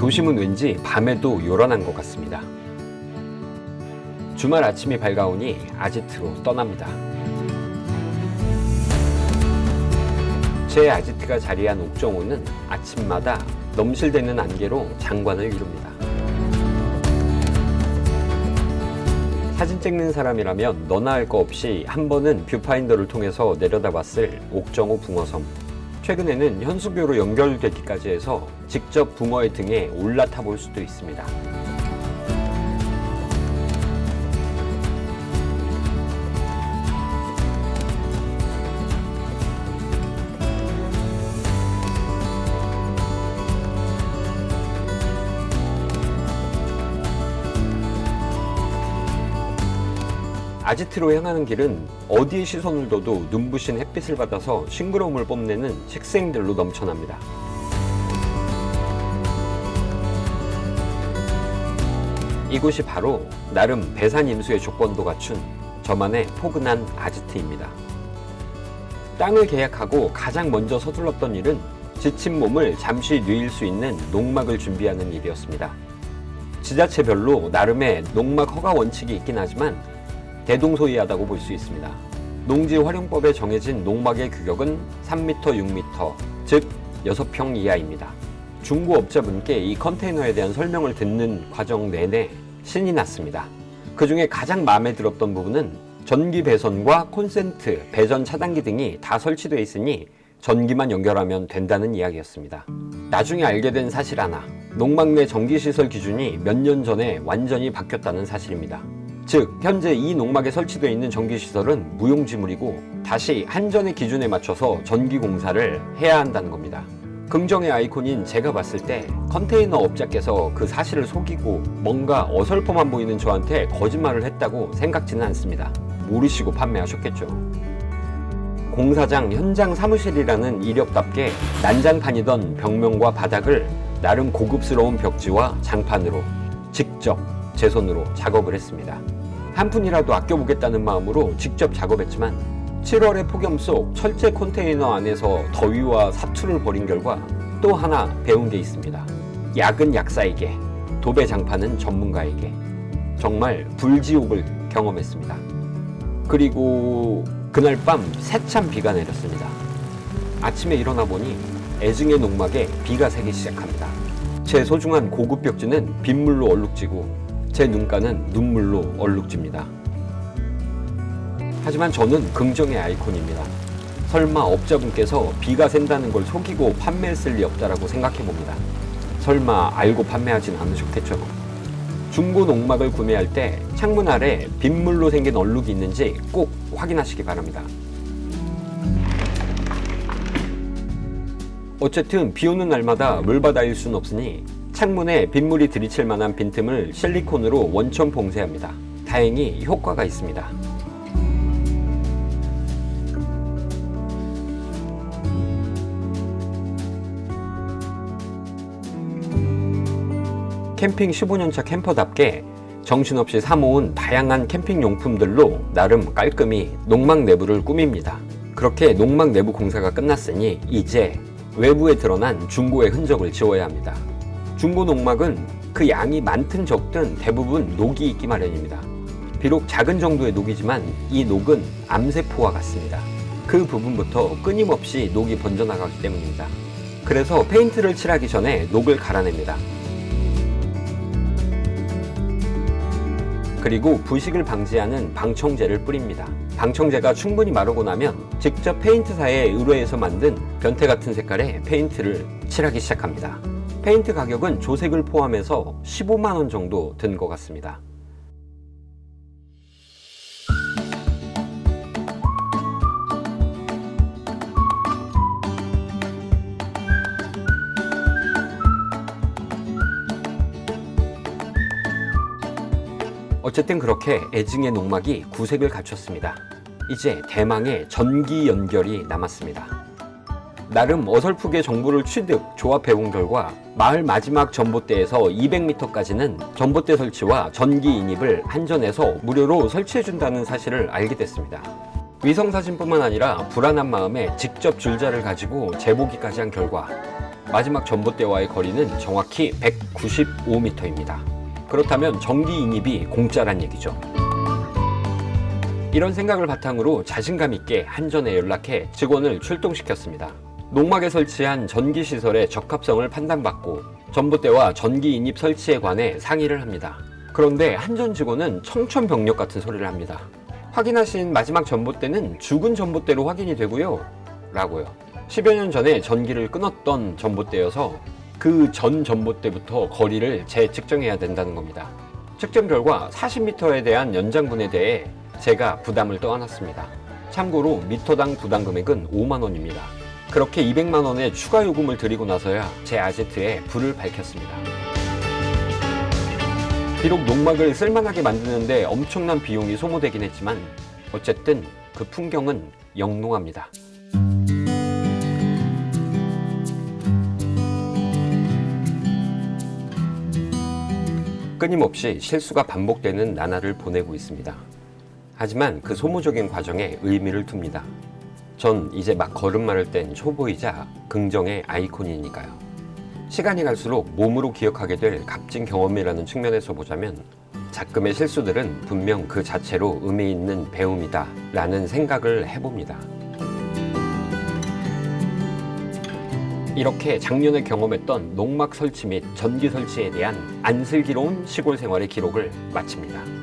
도심은 왠지 밤에도 요란한 것 같습니다. 주말 아침이 밝아오니 아지트로 떠납니다. 제 아지트가 자리한 옥정호는 아침마다 넘실대는 안개로 장관을 이룹니다. 사진 찍는 사람이라면 너나 할 거 없이 한 번은 뷰파인더를 통해서 내려다봤을 옥정호 붕어섬. 최근에는 현수교로 연결되기까지 해서 직접 붕어의 등에 올라타 볼 수도 있습니다. 아지트로 향하는 길은 어디에 시선을 둬도 눈부신 햇빛을 받아서 싱그러움을 뽐내는 식생들로 넘쳐납니다. 이곳이 바로 나름 배산 임수의 조건도 갖춘 저만의 포근한 아지트입니다. 땅을 계약하고 가장 먼저 서둘렀던 일은 지친 몸을 잠시 누일 수 있는 농막을 준비하는 일이었습니다. 지자체별로 나름의 농막 허가 원칙이 있긴 하지만 대동소이하다고 볼 수 있습니다. 농지활용법에 정해진 농막의 규격은 3m, 6m, 즉 6평 이하입니다. 중고업자분께 이 컨테이너에 대한 설명을 듣는 과정 내내 신이 났습니다. 그 중에 가장 마음에 들었던 부분은 전기 배선과 콘센트, 배전 차단기 등이 다 설치되어 있으니 전기만 연결하면 된다는 이야기였습니다. 나중에 알게 된 사실 하나, 농막 내 전기시설 기준이 몇 년 전에 완전히 바뀌었다는 사실입니다. 즉, 현재 이 농막에 설치되어 있는 전기시설은 무용지물이고 다시 한전의 기준에 맞춰서 전기공사를 해야 한다는 겁니다. 긍정의 아이콘인 제가 봤을 때 컨테이너 업자께서 그 사실을 속이고 뭔가 어설퍼만 보이는 저한테 거짓말을 했다고 생각지는 않습니다. 모르시고 판매하셨겠죠. 공사장 현장 사무실이라는 이력답게 난장판이던 벽면과 바닥을 나름 고급스러운 벽지와 장판으로 직접 제 손으로 작업을 했습니다. 한 푼이라도 아껴보겠다는 마음으로 직접 작업했지만 7월의 폭염 속 철제 컨테이너 안에서 더위와 사투를 벌인 결과 또 하나 배운 게 있습니다. 약은 약사에게, 도배 장판은 전문가에게. 정말 불지옥을 경험했습니다. 그리고 그날 밤 새찬 비가 내렸습니다. 아침에 일어나 보니 애증의 농막에 비가 새기 시작합니다. 제 소중한 고급 벽지는 빗물로 얼룩지고 제 눈가는 눈물로 얼룩집니다. 하지만 저는 긍정의 아이콘입니다. 설마 업자분께서 비가 샌다는 걸 속이고 판매했을 리 없다라고 생각해봅니다. 설마 알고 판매하진 않으셨겠죠? 중고 농막을 구매할 때 창문 아래 빗물로 생긴 얼룩이 있는지 꼭 확인하시기 바랍니다. 어쨌든 비 오는 날마다 물바다일 순 없으니 창문에 빗물이 들이칠 만한 빈틈을 실리콘으로 원천 봉쇄합니다. 다행히 효과가 있습니다. 캠핑 15년차 캠퍼답게 정신없이 사모은 다양한 캠핑 용품들로 나름 깔끔히 농막 내부를 꾸밉니다. 그렇게 농막 내부 공사가 끝났으니 이제 외부에 드러난 중고의 흔적을 지워야 합니다. 중고 농막은 그 양이 많든 적든 대부분 녹이 있기 마련입니다. 비록 작은 정도의 녹이지만 이 녹은 암세포와 같습니다. 그 부분부터 끊임없이 녹이 번져나가기 때문입니다. 그래서 페인트를 칠하기 전에 녹을 갈아냅니다. 그리고 부식을 방지하는 방청제를 뿌립니다. 방청제가 충분히 마르고 나면 직접 페인트사에 의뢰해서 만든 변태 같은 색깔의 페인트를 칠하기 시작합니다. 페인트 가격은 조색을 포함해서 15만원 정도 든 것 같습니다. 어쨌든 그렇게 애증의 농막이 구색을 갖췄습니다. 이제 대망의 전기 연결이 남았습니다. 나름 어설프게 정보를 취득, 조합해본 결과 마을 마지막 전봇대에서 200m까지는 전봇대 설치와 전기 인입을 한전에서 무료로 설치해준다는 사실을 알게 됐습니다. 위성사진뿐만 아니라 불안한 마음에 직접 줄자를 가지고 재보기까지 한 결과 마지막 전봇대와의 거리는 정확히 195m입니다. 그렇다면 전기 인입이 공짜란 얘기죠. 이런 생각을 바탕으로 자신감 있게 한전에 연락해 직원을 출동시켰습니다. 농막에 설치한 전기시설의 적합성을 판단받고 전봇대와 전기 인입 설치에 관해 상의를 합니다. 그런데 한전 직원은 청천벽력 같은 소리를 합니다. 확인하신 마지막 전봇대는 죽은 전봇대로 확인이 되고요 라고요. 10여 년 전에 전기를 끊었던 전봇대여서 그 전 전봇대부터 거리를 재측정해야 된다는 겁니다. 측정 결과 40m에 대한 연장분에 대해 제가 부담을 떠안았습니다. 참고로 미터당 부담 금액은 5만 원입니다. 그렇게 200만 원의 추가 요금을 드리고 나서야 제 아지트에 불을 밝혔습니다. 비록 농막을 쓸만하게 만드는데 엄청난 비용이 소모되긴 했지만 어쨌든 그 풍경은 영롱합니다. 끊임없이 실수가 반복되는 나날을 보내고 있습니다. 하지만 그 소모적인 과정에 의미를 둡니다. 전 이제 막 걸음마를 뗀 초보이자 긍정의 아이콘이니까요. 시간이 갈수록 몸으로 기억하게 될 값진 경험이라는 측면에서 보자면 작금의 실수들은 분명 그 자체로 의미 있는 배움이다 라는 생각을 해봅니다. 이렇게 작년에 경험했던 농막 설치 및 전기 설치에 대한 안슬기로운 시골 생활의 기록을 마칩니다.